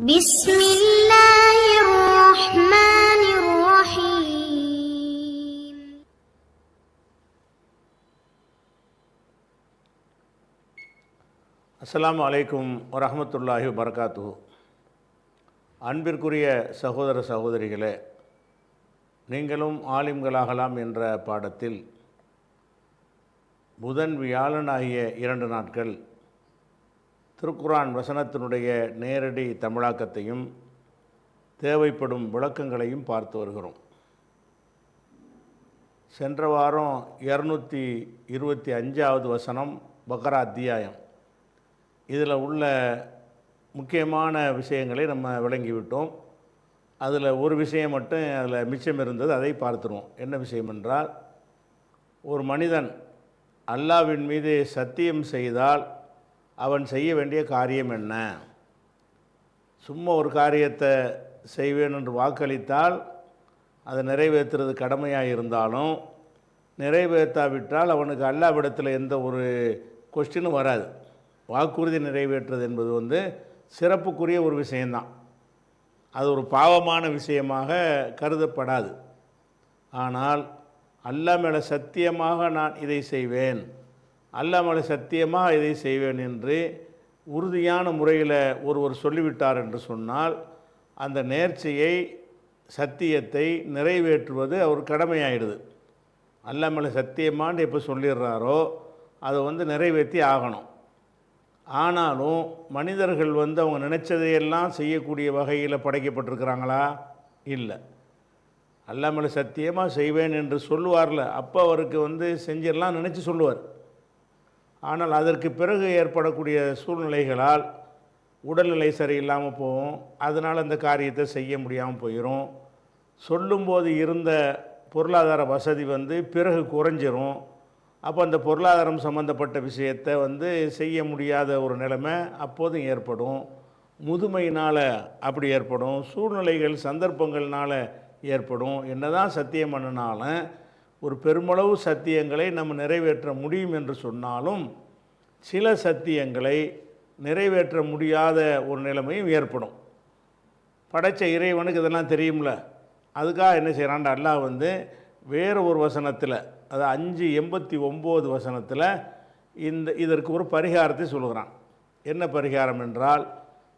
بسم الله الرحمن الرحيم. அஸ்ஸலாமு அலைக்கும் வரஹ்மத்துல்லாஹி வபரகாத்துஹு. அன்பிற்குரிய சகோதர சகோதரிகளே, நீங்களும் ஆலிம்களாகலாம் என்ற பாடத்தில் புதன் வியாழன் ஆகிய 2 நாட்கள் திருக்குர்ஆன் வசனத்தினுடைய நேரடி தமிழாக்கத்தையும் தேவைப்படும் விளக்கங்களையும் பார்த்து வருகிறோம். சென்ற வாரம் 225வது வசனம் பக்ரா அத்தியாயம். இதில் உள்ள முக்கியமான விஷயங்களை நம்ம விளங்கிவிட்டோம். அதில் ஒரு விஷயம் மட்டும் அதில் மிச்சம் இருந்தது, அதை பார்த்துருவோம். என்ன விஷயம் என்றால், ஒரு மனிதன் அல்லாஹ்வின் மீது சத்தியம் செய்தால் அவன் செய்ய வேண்டிய காரியம் என்ன? சும்மா ஒரு காரியத்தை செய்வேன் என்று வாக்களித்தால் அதை நிறைவேற்றுறது கடமையாக இருந்தாலும், நிறைவேற்றாவிட்டால் அவனுக்கு அல்லாஹ்விடத்தில் எந்த ஒரு கொஸ்டினும் வராது. வாக்குறுதி நிறைவேற்றுறது என்பது சிறப்புக்குரிய ஒரு விஷயந்தான். அது ஒரு பாவமான விஷயமாக கருதப்படாது. ஆனால் அல்லாஹ் மேலே சத்தியமாக நான் இதை செய்வேன், அல்லாஹ் மேலே சத்தியமாக இதை செய்வேன் என்று உறுதியான முறையில் ஒருவர் சொல்லிவிட்டார் என்று சொன்னால், அந்த நேர்ச்சையை சத்தியத்தை நிறைவேற்றுவது அவர் கடமையாயிடுது. அல்லாஹ் மேலே சத்தியமான்னு எப்போ சொல்லிடுறாரோ அதை நிறைவேற்றி ஆகணும். ஆனாலும் மனிதர்கள் அவங்க நினச்சதையெல்லாம் செய்யக்கூடிய வகையில் படைக்கப்பட்டிருக்கிறாங்களா? இல்லை. அல்லாஹ் மேலே சத்தியமாக செய்வேன் என்று சொல்லுவார்ல, அப்போ அவருக்கு செஞ்சிடலாம் நினச்சி சொல்லுவார். ஆனால் அதற்கு பிறகு ஏற்படக்கூடிய சூழ்நிலைகளால் உடல்நிலை சரியில்லாமல் போகும். அதனால் அந்த காரியத்தை செய்ய முடியாமல் போயிடும். சொல்லும்போது இருந்த பொருளாதார வசதி பிறகு குறைஞ்சிரும். அப்போ அந்த பொருளாதாரம் சம்மந்தப்பட்ட விஷயத்தை செய்ய முடியாத ஒரு நிலைமை அப்போதும் ஏற்படும். முதுமையினால் அப்படி ஏற்படும். சூழ்நிலைகள் சந்தர்ப்பங்கள்னால் ஏற்படும். என்னதான் சத்தியம் பண்ணினாலும் ஒரு பெருமளவு சத்தியங்களை நம்ம நிறைவேற்ற முடியும் என்று சொன்னாலும், சில சத்தியங்களை நிறைவேற்ற முடியாத ஒரு நிலைமையும் ஏற்படும். படைத்த இறைவனுக்கு இதெல்லாம் தெரியும்ல. அதுக்காக என்ன செய்கிறான் அல்லாஹ் வேறு ஒரு வசனத்தில், அது 5:89 வசனத்தில் இதற்கு ஒரு பரிகாரத்தை சொல்கிறான். என்ன பரிகாரம் என்றால்,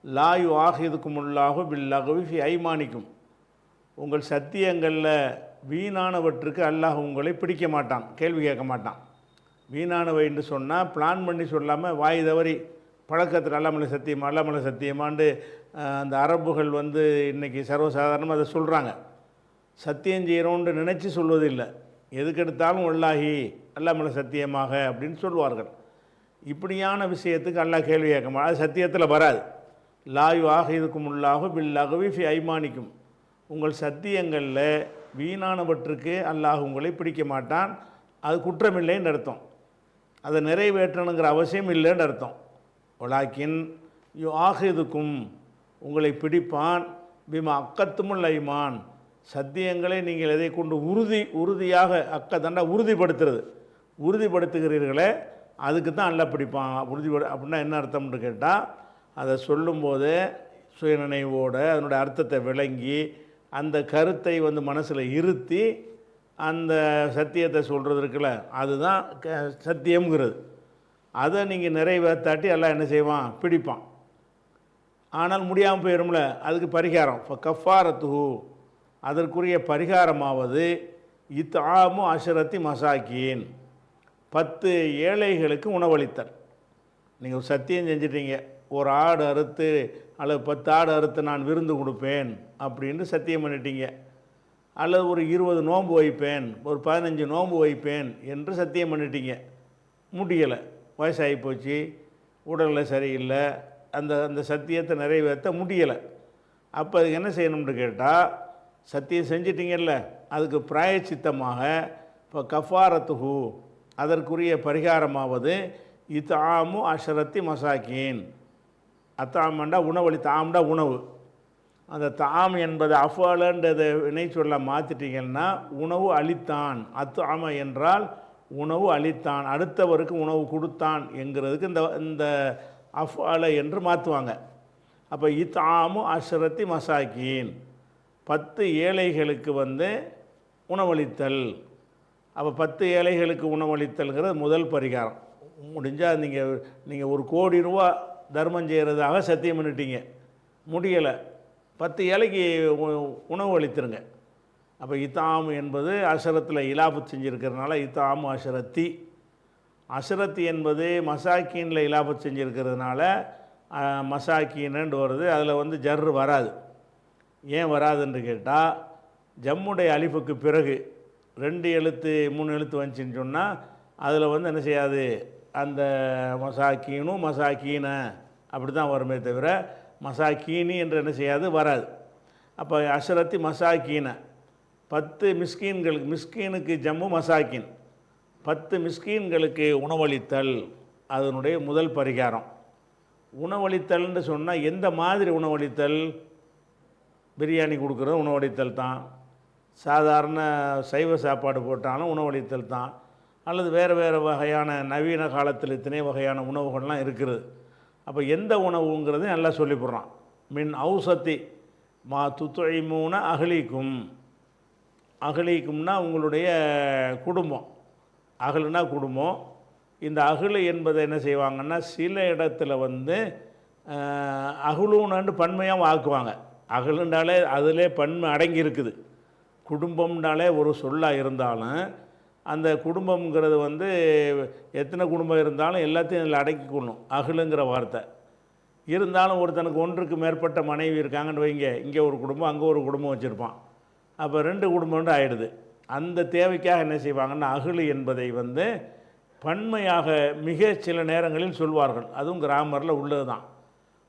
லா யுஆஹிதுகுமுல்லாஹு பில்லக்வி ஃபி ஐமானிக்கும், உங்கள் சத்தியங்களில் வீணானவற்றுக்கு அல்லாஹ் உங்களை பிடிக்க மாட்டான், கேள்வி கேட்க மாட்டான். வீணானவை என்று சொன்னால் பிளான் பண்ணி சொல்லாமல் வாய் தவறி பழக்கத்தில் அல்லாமலை சத்தியமா அல்லாமலை சத்தியமாண்டு அந்த அரபுகள் இன்றைக்கி சர்வசாதாரணமாக அதை சொல்கிறாங்க. சத்தியம் செய்கிறோன்னு நினச்சி சொல்வதில்லை. எதுக்கெடுத்தாலும் வல்லாஹி அல்லாமலை சத்தியமாக அப்படின்னு சொல்லுவார்கள். இப்படியான விஷயத்துக்கு அல்லாஹ் கேள்வி கேட்க மாட்டான். அது சத்தியத்தில் வராது. லா யுஆஹிதுகுமுல்லாஹு பில்லக்வி ஃபி ஐமானிக்கும், உங்கள் சத்தியங்களில் வீணானவற்றுக்கு அல்லாஹ் உங்களை பிடிக்க மாட்டான். அது குற்றமில்லைன்னு அர்த்தம். அதை நிறைவேற்றணுங்கிற அவசியம் இல்லைன்னு அர்த்தம். வலாக்கின் யுஆஹிதுக்கும், உங்களை பிடிப்பான், பிமா அக்கத்துமுல் ஐமான், சத்தியங்களை நீங்கள் எதை கொண்டு உறுதியாக அக்கத்தண்டா உறுதிப்படுத்துகிறீர்களே அதுக்கு தான் அல்லாஹ் பிடிப்பான். அப்படின்னா என்ன அர்த்தம்னு கேட்டால், அதை சொல்லும்போது சுயநினைவோடு அதனுடைய அர்த்தத்தை விளங்கி அந்த கருத்தை மனசில் இருத்தி அந்த சத்தியத்தை சொல்கிறது இருக்குல்ல, அதுதான் சத்தியம்ங்கிறது. அதை நீங்கள் நிறைவேற்றாட்டி எல்லாம் என்ன செய்வான்? பிடிப்பான். ஆனால் முடியாமல் போயிடும்ல, அதுக்கு பரிகாரம் கஃபாரத்துஹு, அதற்குரிய பரிகாரமாவது இத்ஆமு அஷரத்தி மசாக்கீன், 10 ஏழைகளுக்கு உணவளித்தல். நீங்கள் சத்தியம் செஞ்சிட்டீங்க, ஒரு ஆடு அறுத்து அல்லது 10 ஆடு அறுத்து நான் விருந்து கொடுப்பேன் அப்படின்னு சத்தியம் பண்ணிட்டீங்க. அல்லது ஒரு 20 நோன்பு வைப்பேன், ஒரு 15 நோன்பு வைப்பேன் என்று சத்தியம் பண்ணிட்டீங்க. முடியலை, வயசாகி போச்சு, உடல்நிலை சரியில்லை, அந்த சத்தியத்தை நிறைவேற்ற முடியலை. அப்போ அதுக்கு என்ன செய்யணும்னு கேட்டால், சத்தியம் செஞ்சிட்டிங்கல்ல, அதுக்கு பிராயச்சித்தமாக இப்போ கஃபாரத்துஹு, அதற்குரிய பரிகாரமாவது இத்ஆமு அஷரத்தி மசாக்கீன். அத்தாமண்டா உணவளி, தாம்டா உணவு. அந்த தாம் என்பது அஃபாலன்றதை வினை சொல்ல மாற்றிட்டீங்கன்னா உணவு அளித்தான். அத்தாம என்றால் உணவு அளித்தான், அடுத்தவருக்கு உணவு கொடுத்தான் என்கிறதுக்கு இந்த அஃபால என்று மாற்றுவாங்க. அப்போ இத்தாமு அஷ்ரத்தி மசாக்கீன் 10 ஏழைகளுக்கு உணவளித்தல். அப்போ 10 ஏழைகளுக்கு உணவளித்தல்ங்கிறது முதல் பரிகாரம். முடிஞ்சால் நீங்கள் 1 கோடி ரூபா தர்மம் செய்கிறதாக சத்தியம் பண்ணிட்டீங்க, முடியலை, 10 ஏழைக்கு உணவு அளித்துருங்க. அப்போ இத்தாமு என்பது அஷரத்தில் இலாபத் செஞ்சுருக்கிறதுனால இத்தாமு அஷரத்தி. அஷரத்தி என்பது மசாக்கீனில் இலாபத் செஞ்சுருக்கிறதுனால மசாக்கீன்னு வருது. அதில் ஜர்ரு வராது. ஏன் வராதுன்னு கேட்டால், ஜம்முடைய அலிஃபுக்கு பிறகு 2 எழுத்து 3 எழுத்து வந்துச்சின்னு சொன்னால் அதில் என்ன செய்யாது, அந்த மசாக்கீனும் மசாக்கீன அப்படி தான் வருமே தவிர மசாக்கீனி என்று என்ன செய்யாது, வராது. அப்போ அஷரத்தி மசாக்கீன 10 மிஸ்கீன்களுக்கு, மிஸ்கீனுக்கு ஜம்மு மசாக்கின், 10 மிஸ்கீன்களுக்கு உணவளித்தல் அதனுடைய முதல் பரிகாரம். உணவளித்தல்னு சொன்னால் எந்த மாதிரி உணவளித்தல்? பிரியாணி கொடுக்குறது உணவளித்தல் தான், சாதாரண சைவ சாப்பாடு போட்டாலும் உணவளித்தல் தான், அல்லது வேறு வேறு வகையான நவீன காலத்தில் இத்தனை வகையான உணவுகள்லாம் இருக்குது. அப்போ எந்த உணவுங்கிறது நல்லா சொல்லிவிடுறான். மின் ஔசத்தி மா துத்துஇமூன அஹ்லீக்கும். அஹ்லீக்கும்னா உங்களுடைய குடும்பம், அகலுனா குடும்பம். இந்த அகலு என்பதை என்ன செய்வாங்கன்னா, சில இடத்துல அகுலூனு பன்மையாக ஆக்குவாங்க. அகலுண்டாலே அதிலே பன்மை அடங்கி இருக்குது. குடும்பம்னாலே ஒரு சொல்லாக இருந்தாலும் அந்த குடும்பம்ங்கிறது எத்தனை குடும்பம் இருந்தாலும் எல்லாத்தையும் அதில் அடக்கிக்கொள்ளணும், அகலுங்கிற வார்த்தை. இருந்தாலும் ஒருத்தனுக்கு 1க்கு மேற்பட்ட மனைவி இருக்காங்கன்னு வைங்க, இங்கே ஒரு குடும்பம் அங்கே ஒரு குடும்பம் வச்சுருப்பான். அப்போ 2 குடும்பம்னு ஆகிடுது. அந்த தேவைக்காக என்ன செய்வாங்கன்னா, அகலு என்பதை பன்மையாக மிக சில நேரங்களில் சொல்வார்கள். அதுவும் கிராமரில் உள்ளது தான்.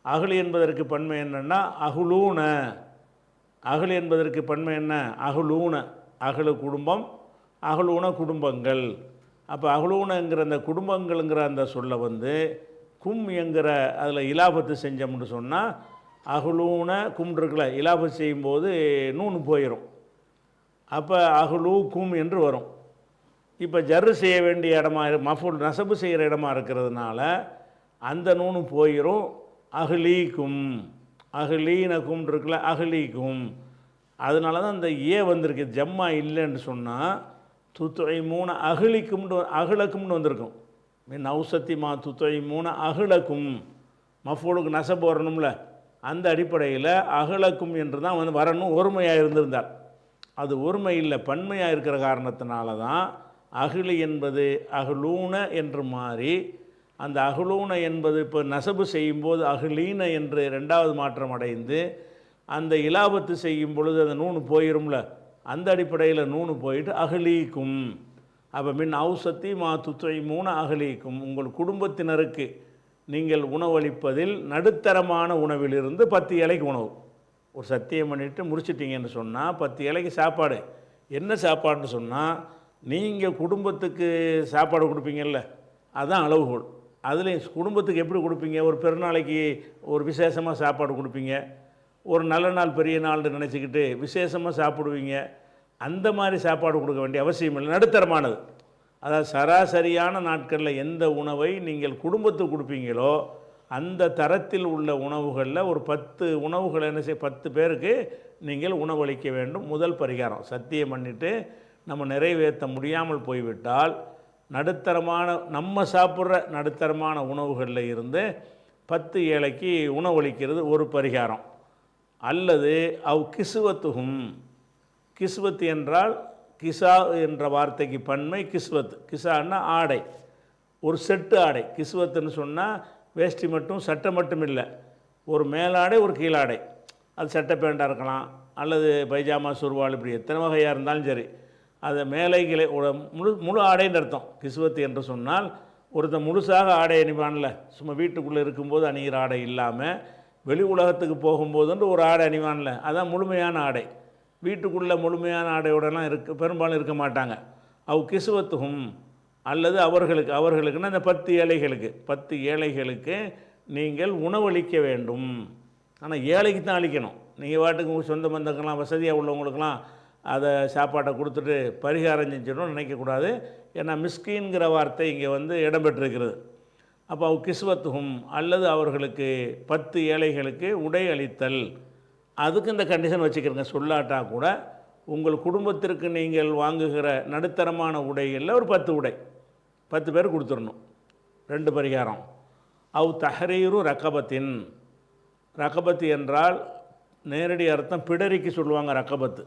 அகலு என்பதற்கு பன்மை என்னென்னா அகுலூன. அகலு என்பதற்கு பன்மை என்ன? அகுலூன. அகலு குடும்பம், அகலூன குடும்பங்கள். அப்போ அகலூனங்கிற அந்த குடும்பங்கள்ங்கிற அந்த சொல்ல கும் என்கிற அதில் இலாபத்து செஞ்சோம்னு சொன்னால், அகலூன கும் இருக்குல்ல, இலாபத்து செய்யும்போது நூனு போயிடும். அப்போ அகலூ கும் என்று வரும். இப்போ ஜர்ரு செய்ய வேண்டிய இடமா, மஃபூல் நசபு செய்கிற இடமா இருக்கிறதுனால அந்த நூனு போயிடும். அஹ்லீக்கும், அஹ்லீனக்கும் இருக்குல்ல, அஹ்லீக்கும். அதனால தான் அந்த வந்திருக்கு. ஜம்மா இல்லைன்னு சொன்னால் துத்துஇமூன அஹ்லிக்கும்னு அஹ்லக்கும்னு வந்திருக்கும். மின் ஔசத்தி மா துத்துஇமூன அஹ்லக்கும். மஃபூலுக்கு நசபு வரணும்ல, அந்த அடிப்படையில் அஹ்லக்கும் என்று தான் வரணும். ஒருமையாக இருந்திருந்தால், அது ஒருமை இல்லை, பன்மையாக இருக்கிற காரணத்தினால தான் அஹ்லி என்பது அஹ்லூன என்று மாறி, அந்த அஹ்லூன என்பது இப்போ நசபு செய்யும்போது அஹ்லீன என்று 2வது மாற்றம் அடைந்து, அந்த இலாபத்து செய்யும் பொழுது அந்த நூனு போயிரும்ல, அந்த அடிப்படையில் நூனு போயிட்டு அஹ்லீக்கும். அப்போ மின் ஔசத்தி மா துத்துஇமூன அஹ்லீக்கும், உங்கள் குடும்பத்தினருக்கு நீங்கள் உணவளிப்பதில் நடுத்தரமான உணவிலிருந்து 10 இலைக்கு உணவு. ஒரு சத்தியம் பண்ணிவிட்டு முடிச்சிட்டிங்கன்னு சொன்னால் 10 இலைக்கு சாப்பாடு. என்ன சாப்பாடுன்னு சொன்னால், நீங்கள் குடும்பத்துக்கு சாப்பாடு கொடுப்பீங்கல்ல, அதுதான் அளவுகோல். அதுலேயும் குடும்பத்துக்கு எப்படி கொடுப்பீங்க? ஒரு பெருநாளைக்கு ஒரு விசேஷமாக சாப்பாடு கொடுப்பீங்க, ஒரு நல்ல நாள் பெரிய நாள்னு நினச்சிக்கிட்டு விசேஷமாக சாப்பிடுவீங்க. அந்த மாதிரி சாப்பாடு கொடுக்க வேண்டிய அவசியம் இல்லை, நடுத்தரமானது. அதாவது சராசரியான நாட்களில் எந்த உணவை நீங்கள் குடும்பத்துக்கு கொடுப்பீங்களோ அந்த தரத்தில் உள்ள உணவுகளில் ஒரு 10 உணவுகளை என்ன செய்ய, 10 பேருக்கு நீங்கள் உணவளிக்க வேண்டும். முதல் பரிகாரம். சத்தியம் பண்ணிவிட்டு நம்ம நிறைவேற்ற முடியாமல் போய்விட்டால், நடுத்தரமான நம்ம சாப்பிட்ற நடுத்தரமான உணவுகளில் இருந்து 10 ஏழைக்கு உணவளிக்கிறது ஒரு பரிகாரம். அல்லது கிஸ்வத்துகும். கிஸ்வத் என்றால், கிசா என்ற வார்த்தைக்கு பன்மை கிஸ்வத். கிசான்னா ஆடை, ஒரு செட்டு ஆடை. கிஸ்வத்துன்னு சொன்னால் வேஷ்டி மட்டும் சட்டை மட்டும் இல்லை, ஒரு மேலாடை ஒரு கீழாடை. அது சட்டை பேண்டாக இருக்கலாம், அல்லது பைஜாமா சுர்வால், இப்படி எத்தனை வகையாக இருந்தாலும் சரி, அதை மேலைகளை முழு ஆடைன்னு அர்த்தம். கிஸ்வத்து என்று சொன்னால் ஒருத்தன் முழுசாக ஆடை அணிவான்ல, சும்மா வீட்டுக்குள்ளே இருக்கும்போது அணிகிற ஆடை இல்லாமல் வெளி உலகத்துக்கு போகும்போதுன்ற ஒரு ஆடை அணிவான்ல, அதான் முழுமையான ஆடை. வீட்டுக்குள்ளே முழுமையான ஆடையோடலாம் பெரும்பாலும் இருக்க மாட்டாங்க. கிஸ்வத்துகும். அல்லது அவர்களுக்குன்னா அந்த 10 ஏழைகளுக்கு, 10 ஏழைகளுக்கு நீங்கள் உணவளிக்க வேண்டும். ஆனால் ஏழைக்கு தான் அளிக்கணும். நீங்கள் வாட்டுக்கு சொந்த பந்தங்கள்லாம் வசதியாக உள்ளவங்களுக்கெல்லாம் அதை சாப்பாட்டை கொடுத்துட்டு பரிகாரம் செஞ்சிடணும்னு நினைக்கக்கூடாது. ஏன்னா மிஸ்கீன்கிற வார்த்தை இங்கே இடம்பெற்றிருக்கிறது. அப்போ கிஸ்வத்துகும் அல்லது அவர்களுக்கு 10 ஏழைகளுக்கு உடை அளித்தல். அதுக்கு இந்த கண்டிஷன் வச்சுக்கிறங்க. சொல்லாட்டா கூட உங்கள் குடும்பத்திற்கு நீங்கள் வாங்குகிற நடுத்தரமான உடைகளில் ஒரு 10 உடை 10 பேர் கொடுத்துடணும். 2 பரிகாரம். தஹரீரு ரகபத்தின். ரகபத்து என்றால் நேரடி அர்த்தம் பிடரிக்கு சொல்லுவாங்க ரகபத்து.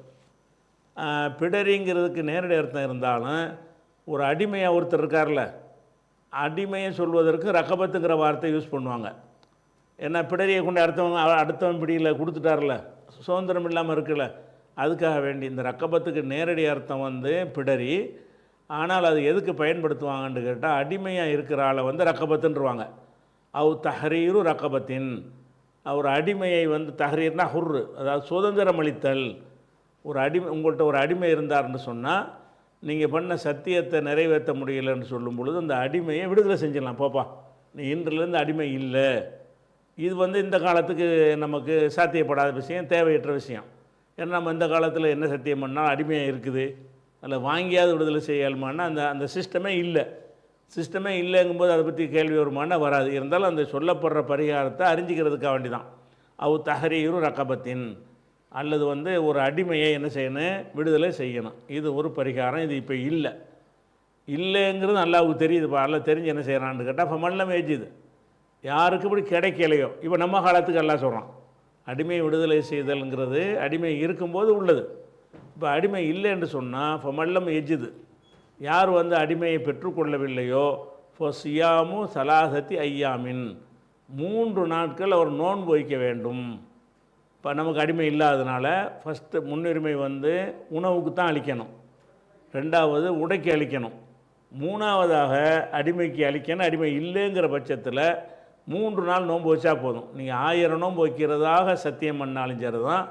பிடரிங்கிறதுக்கு நேரடி அர்த்தம் இருந்தாலும் ஒரு அடிமையாக ஒருத்தர் இருக்கார்ல, அடிமையை சொல்வதற்கு ரகபத்துங்கிற வார்த்தை யூஸ் பண்ணுவாங்க. ஏன்னா பிடரியை கொண்டு அடுத்தவன் பிடியில் கொடுத்துட்டார்ல, சுதந்திரம் இல்லாமல் இருக்குல்ல, அதுக்காக வேண்டி இந்த ரகபத்துக்கு நேரடி அர்த்தம் வந்து பிடரி. ஆனால் அது எதுக்கு பயன்படுத்துவாங்கன்னு கேட்டால் அடிமையாக இருக்கிற ஆளை வந்து ரகபத்துன்றுவாங்க. தஹரீரு ரகபத்தின். ஒரு அடிமையை வந்து தஹரீர்னா ஹுர்ரு, அதாவது சுதந்திரம் அளித்தல். ஒரு அடிமை உங்கள்கிட்ட ஒரு அடிமை இருந்தார்னு சொன்னால் நீங்கள் பண்ண சத்தியத்தை நிறைவேற்ற முடியலைன்னு சொல்லும் பொழுது அந்த அடிமையை விடுதலை செஞ்சிடலாம். போப்பா நீ இன்றிலேருந்து அடிமை இல்லை. இது வந்து இந்த காலத்துக்கு நமக்கு சாத்தியப்படாத விஷயம், தேவையற்ற விஷயம். ஏன்னா நம்ம இந்த காலத்தில் என்ன சத்தியம் பண்ணால் அடிமையாக இருக்குது, அதில் வாங்கியாவது விடுதலை செய்யலுமானா அந்த சிஸ்டமே இல்லை. சிஸ்டமே இல்லைங்கும்போது அதை பற்றி கேள்வி வருமானா வராது. இருந்தாலும் அந்த சொல்லப்படுற பரிகாரத்தை அறிஞ்சிக்கிறதுக்காக வேண்டி தான். தஹரீரு ரகபத்தின். அல்லது வந்து ஒரு அடிமையை என்ன செய்யணும், விடுதலை செய்யணும். இது ஒரு பரிகாரம். இது இப்போ இல்லைங்கிறது அல்லாஹ்வுக்கு தெரியுது. இப்போ அல்ல தெரிஞ்சு என்ன செய்கிறான்னு கேட்டால் இப்போ மல்லம் ஏஜுது யாருக்கு இப்படி கிடைக்கலையோ. இப்போ நம்ம காலத்துக்கு எல்லாம் சொல்கிறான் அடிமை விடுதலை செய்தல்ங்கிறது அடிமை இருக்கும்போது உள்ளது. இப்போ அடிமை இல்லை என்று சொன்னால் இப்போ மல்லம் எஜுது யார் வந்து அடிமையை பெற்றுக்கொள்ளவில்லையோ இப்போ சியாமு சலாசத்தி ஐயாமின் 3 நாட்கள் அவர் நோன்பு வைக்க வேண்டும். இப்போ நமக்கு அடிமை இல்லாததுனால ஃபஸ்ட்டு முன்னுரிமை வந்து உணவுக்கு தான் அளிக்கணும், 2வது உடைக்கு அளிக்கணும், 3வதாக அடிமைக்கு அளிக்கணும். அடிமை இல்லைங்கிற பட்சத்தில் 3 நாள் நோன்பு வச்சா போதும். நீங்கள் 1000 நோன்பு வைக்கிறதாக சத்தியம் பண்ணாலும் சரி தான்.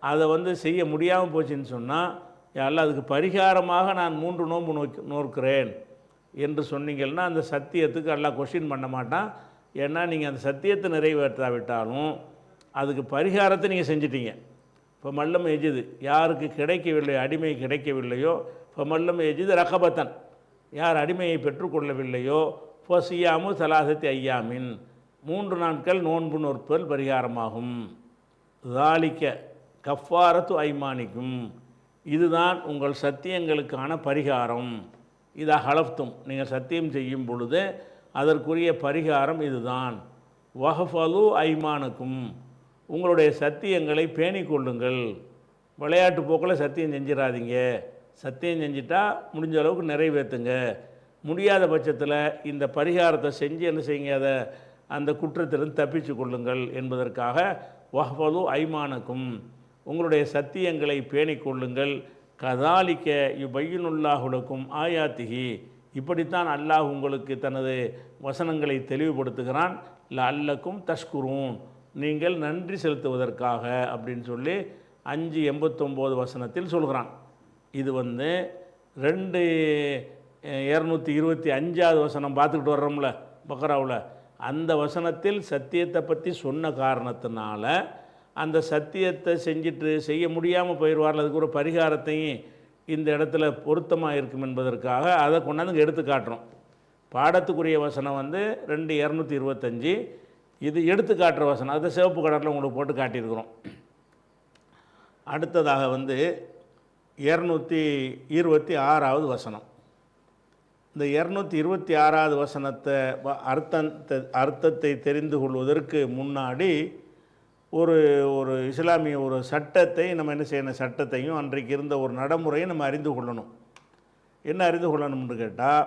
அதை வந்து செய்ய முடியாமல் போச்சுன்னு சொன்னால் யாரெல்லாம் அதுக்கு பரிகாரமாக நான் 3 நோன்பு நோக்கிறேன் என்று சொன்னீங்கன்னா அந்த சத்தியத்துக்கு எல்லாம் கொஸ்டின் பண்ண மாட்டான். ஏன்னா நீங்கள் அந்த சத்தியத்தை நிறைவேற்றாவிட்டாலும் அதுக்கு பரிகாரத்தை நீங்கள் செஞ்சிட்டீங்க. இப்போ மல்லம் எஜிது யாருக்கு கிடைக்கவில்லையோ, அடிமை கிடைக்கவில்லையோ, இப்போ மல்லம் எஜிது ரகபத்தன் யார் அடிமையை பெற்றுக்கொள்ளவில்லையோ இப்போ சியாமு சலாசத்தி ஐயாமின் 3 நாட்கள் நோன்பு நோற்பல் பரிகாரமாகும். தாலிக்க கஃபாரத்து ஐமானிக்கும். இதுதான் உங்கள் சத்தியங்களுக்கான பரிகாரம். இதா ஹலஃப்தும் நீங்கள் சத்தியம் செய்யும் பொழுது அதற்குரிய பரிகாரம் இதுதான். வஹஃபலு ஐமானுக்கும் உங்களுடைய சத்தியங்களை பேணிக் கொள்ளுங்கள். விளையாட்டு போக்கில் சத்தியம் செஞ்சிடாதீங்க. சத்தியம் செஞ்சிட்டா முடிஞ்ச அளவுக்கு நிறைவேற்றுங்க. முடியாத பட்சத்தில் இந்த பரிகாரத்தை செஞ்சு என்ன செய்யுங்க, அதை அந்த குற்றத்திலிருந்து தப்பிச்சு கொள்ளுங்கள் என்பதற்காக வஹ்ஃபலு ஐமானுக்கும் உங்களுடைய சத்தியங்களை பேணிக் கொள்ளுங்கள். கதாலிக்க யுபையினுல்லாஹுலக்கும் ஆயாத்திகி இப்படித்தான் அல்லாஹ் உங்களுக்கு தனது வசனங்களை தெளிவுபடுத்துகிறான். லஅல்லக்கும் தஷ்குரூன் நீங்கள் நன்றி செலுத்துவதற்காக அப்படின்னு சொல்லி 5:89 வசனத்தில் சொல்கிறான். இது வந்து 225வது வசனம் பார்த்துக்கிட்டு வர்றோம்ல பக்ராவில், அந்த வசனத்தில் சத்தியத்தை பற்றி சொன்ன காரணத்தினால அந்த சத்தியத்தை செஞ்சுட்டு செய்ய முடியாமல் போயிடுவார்கள். அதுக்கு ஒரு பரிகாரத்தையும் இந்த இடத்துல பொருத்தமாக இருக்கும் என்பதற்காக அதை கொண்டாந்து எடுத்து காட்டுறோம். பாடத்துக்குரிய வசனம் வந்து 2:225. இது எடுத்து காட்டுற வசனம், அதை சிவப்பு கலரில் உங்களுக்கு போட்டு காட்டியிருக்கிறோம். அடுத்ததாக வந்து 226வது வசனம். இந்த 226வது வசனத்தை அர்த்தத்தை தெரிந்து கொள்வதற்கு முன்னாடி ஒரு இஸ்லாமிய ஒரு சட்டத்தை நம்ம என்ன செய்யணும், சட்டத்தையும் அன்றைக்கு இருந்த ஒரு நடைமுறையை நம்ம அறிந்து கொள்ளணும். என்ன அறிந்து கொள்ளணும்னு கேட்டால்,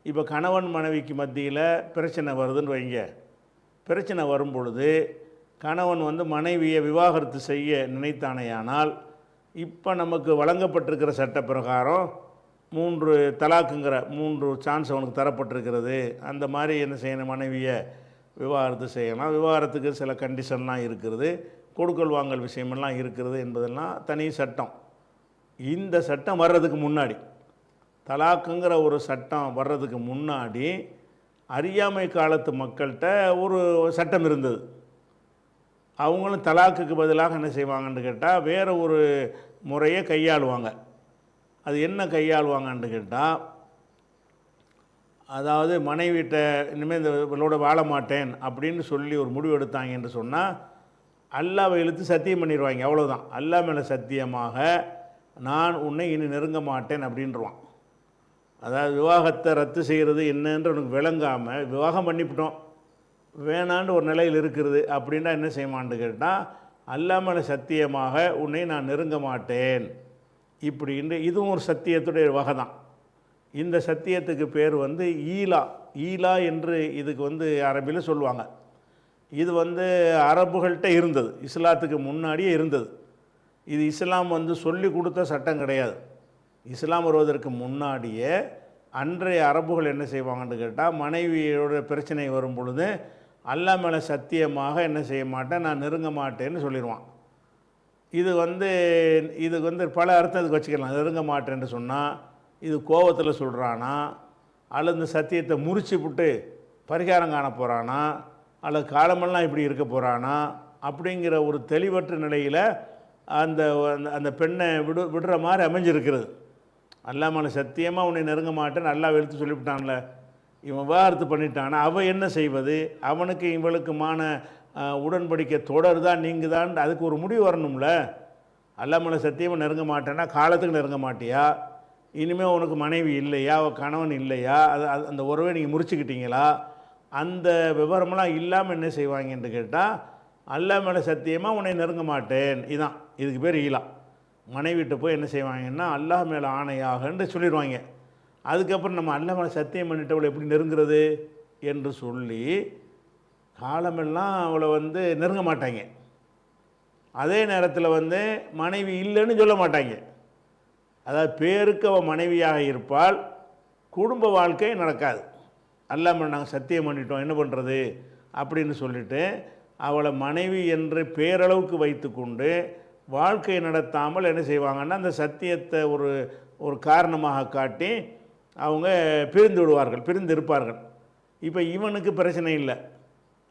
இப்போ கணவன் மனைவிக்கு மத்தியில் பிரச்சனை வருதுன்னு வைங்க. பிரச்சனை வரும் பொழுது கணவன் வந்து மனைவியை விவாகரத்து செய்ய நினைத்தானேயானால் இப்போ நமக்கு வழங்கப்பட்டிருக்கிற சட்ட பிரகாரம் 3 தலாக்குங்கிற 3 சான்ஸ் அவனுக்கு தரப்பட்டிருக்கிறது. அந்த மாதிரி என்ன செய்யணும், மனைவியை விவாகரத்து செய்யலாம். விவாகரத்துக்கு சில கண்டிஷன்லாம் இருக்கிறது, கொடுக்கல் வாங்கல் விஷயமெல்லாம் இருக்கிறது என்பதெல்லாம் தனி சட்டம். இந்த சட்டம் வர்றதுக்கு முன்னாடி, தலாக்குங்கிற ஒரு சட்டம் வர்றதுக்கு முன்னாடி அறியாமை காலத்து மக்கள்கிட்ட ஒரு சட்டம் இருந்தது. அவங்களும் தலாக்குக்கு பதிலாக என்ன செய்வாங்கன்னு கேட்டால் வேறு ஒரு முறையை கையாளுவாங்க. அது என்ன கையாளுவாங்கன்னு கேட்டால், அதாவது மனைவிட்ட இனிமேல் இவளோட வாழ மாட்டேன் அப்படின்னு சொல்லி ஒரு முடிவு எடுத்தாங்க என்று சொன்னால் அல்லாவை இழுத்து சத்தியம் பண்ணிடுவாங்க. அவ்வளோதான். அல்லாஹ் மேலே சத்தியமாக நான் உன்னை இனி நெருங்க மாட்டேன் அப்படின்றவான். அதாவது விவாகத்தை ரத்து செய்கிறது என்னன்ற உனக்கு விளங்காமல் விவாகம் பண்ணிவிட்டோம், வேணான்னு ஒரு நிலையில் இருக்கிறது அப்படின்னா என்ன செய்யமான்னு கேட்டால் அல்லாஹ் மேலே சத்தியமாக உன்னை நான் நெருங்க மாட்டேன் இப்படின்னு. இதுவும் ஒரு சத்தியத்துடைய வகை தான். இந்த சத்தியத்துக்கு பேர் வந்து ஈலா. ஈலா என்று இதுக்கு அரபியில் சொல்லுவாங்க. இது அரபுகள்கிட்ட இருந்தது, இஸ்லாத்துக்கு முன்னாடியே இருந்தது. இது இஸ்லாம் சொல்லி கொடுத்த சட்டம் கிடையாது. இஸ்லாம் வருவதற்கு முன்னாடியே அன்றைய அரபுகள் என்ன செய்வாங்கன்னு கேட்டால் மனைவியோட பிரச்சனை வரும் பொழுது அல்லாஹ் மேலே சத்தியமாக என்ன செய்ய மாட்டேன், நான் நெருங்க மாட்டேன்னு சொல்லிடுவான். இது இதுக்கு பல அர்த்தம் இதுக்கு வச்சுக்கலாம். நெருங்க மாட்டேன்னு சொன்னால் இது கோபத்தில் சொல்கிறானா, அல்லது இந்த சத்தியத்தை முறிச்சு விட்டு பரிகாரம் காண போகிறானா, அல்லது காலமெல்லாம் இப்படி இருக்க போகிறானா அப்படிங்கிற ஒரு தெளிவற்ற நிலையில் அந்த அந்த பெண்ணை விடுற மாதிரி அமைஞ்சிருக்கிறது. அல்லாஹ் மேலே சத்தியமாக உன்னை நெருங்க மாட்டேன்னு அல்லாஹ் வெளுத்து சொல்லிவிட்டான்ல, இவன் விவாகரத்து பண்ணிட்டானா அவன் என்ன செய்வது? அவனுக்கு இவளுக்குமான உடன்படிக்கை தொடருதான் நீங்குதான், அதுக்கு ஒரு முடிவு வரணும்ல. அல்லாஹ் மேலே சத்தியமாக நெருங்க மாட்டேன்னா காலத்துக்கு நெருங்க மாட்டியா? இனிமேல் உனக்கு மனைவி இல்லையா, கணவன் இல்லையா, அந்த உறவை நீங்கள் முறிச்சுக்கிட்டீங்களா? அந்த விவரமெல்லாம் இல்லாமல் என்ன செய்வாங்கன்னு கேட்டால் அல்லாஹ் மேலே சத்தியமாக உன்னை நெருங்க மாட்டேன், இதுதான் இதுக்கு பேர் ஈலா. மனைவிட்ட போய் என்ன செய்வாங்கன்னா அல்லாஹ் மேலே ஆணையாகன்னு சொல்லிடுவாங்க. அதுக்கப்புறம் நம்ம அல்லாஹ் மேலே சத்தியம் பண்ணிட்டவளை எப்படி நெருங்கிறது என்று சொல்லி காலமெல்லாம் அவளை நெருங்க மாட்டாங்க. அதே நேரத்தில் மனைவி இல்லைன்னு சொல்ல மாட்டாங்க. அதாவது பேருக்கு அவள் மனைவியாக இருப்பால், குடும்ப வாழ்க்கை நடக்காது. அல்லாஹ் மேலே நாங்கள் சத்தியம் பண்ணிட்டோம் என்ன பண்ணுறது அப்படின்னு சொல்லிவிட்டு அவளை மனைவி என்று பேரளவுக்கு வைத்து கொண்டு வாழ்க்கை நடத்தாமல் என்ன செய்வாங்கன்னா அந்த சத்தியத்தை ஒரு காரணமாக காட்டி அவங்க பிரிந்து விடுவார்கள், பிரிந்து இருப்பார்கள். இப்போ இவனுக்கு பிரச்சனை இல்லை,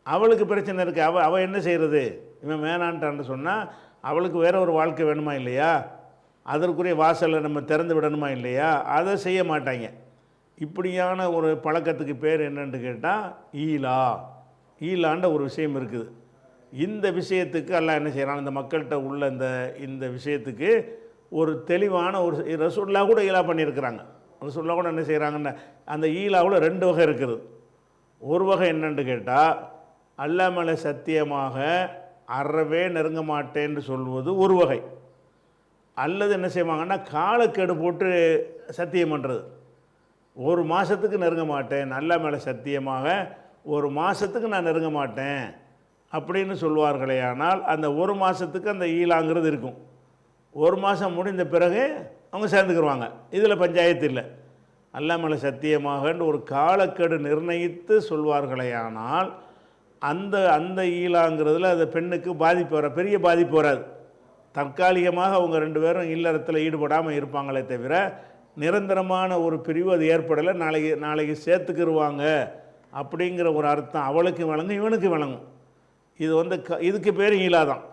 அவளுக்கு பிரச்சனை இருக்குது. அவள் என்ன செய்கிறது? இவன் வேணான்ட்டான்னு சொன்னால் அவளுக்கு வேறு ஒரு வாழ்க்கை வேணுமா இல்லையா? அதற்குரிய வாசலை நம்ம திறந்து விடணுமா இல்லையா? அதை செய்ய மாட்டாங்க. இப்படியான ஒரு பழக்கத்துக்கு பேர் என்னன்னு கேட்டால் ஈலா. ஈலான்ற ஒரு விஷயம் இருக்குது. இந்த விஷயத்துக்கு அல்லாஹ் என்ன செய்கிறான், இந்த மக்கள்கிட்ட உள்ள இந்த விஷயத்துக்கு ஒரு தெளிவான ஒரு ரசூல்லா கூட ஈலா பண்ணியிருக்கிறாங்க. ரசூல்லா கூட என்ன செய்கிறாங்கன்னா அந்த ஈலாவில் 2 வகை இருக்குது. ஒரு வகை என்னன்னு கேட்டால் அல்லாஹ் மேலே சத்தியமாக அறவே நெருங்க மாட்டேன்னு சொல்வது ஒரு வகை. அல்லது என்ன செய்வாங்கன்னா காலக்கெடு போட்டு சத்தியம் பண்ணுறது. 1 மாதத்துக்கு நெருங்க மாட்டேன், அல்லாஹ் மேலே சத்தியமாக 1 மாதத்துக்கு நான் நெருங்க மாட்டேன் அப்படின்னு சொல்வார்களே. ஆனால் அந்த 1 மாதத்துக்கு அந்த ஈலாங்கிறது இருக்கும். 1 மாதம் முடிந்த பிறகு அவங்க சேர்ந்துக்கிடுவாங்க. இதில் பஞ்சாயத்து இல்லை. அல்லாஹ் மேலே சத்தியமாகன்ற ஒரு காலக்கெடு நிர்ணயித்து சொல்வார்களே. ஆனால் அந்த ஈலாங்கிறதுல அந்த பெண்ணுக்கு பாதிப்பு பெரிய பாதிப்பு வராது. தற்காலிகமாக அவங்க 2 பேரும் இல்லறத்தில் ஈடுபடாமல் இருப்பாங்களே தவிர நிரந்தரமான ஒரு பிரிவு அது ஏற்படலை. நாளைக்கு சேர்த்துக்கிடுவாங்க அப்படிங்கிற ஒரு அர்த்தம் அவளுக்கு விளங்கும், இவனுக்கு விளங்கும். இது இதுக்கு பேர் ஈலா தான்.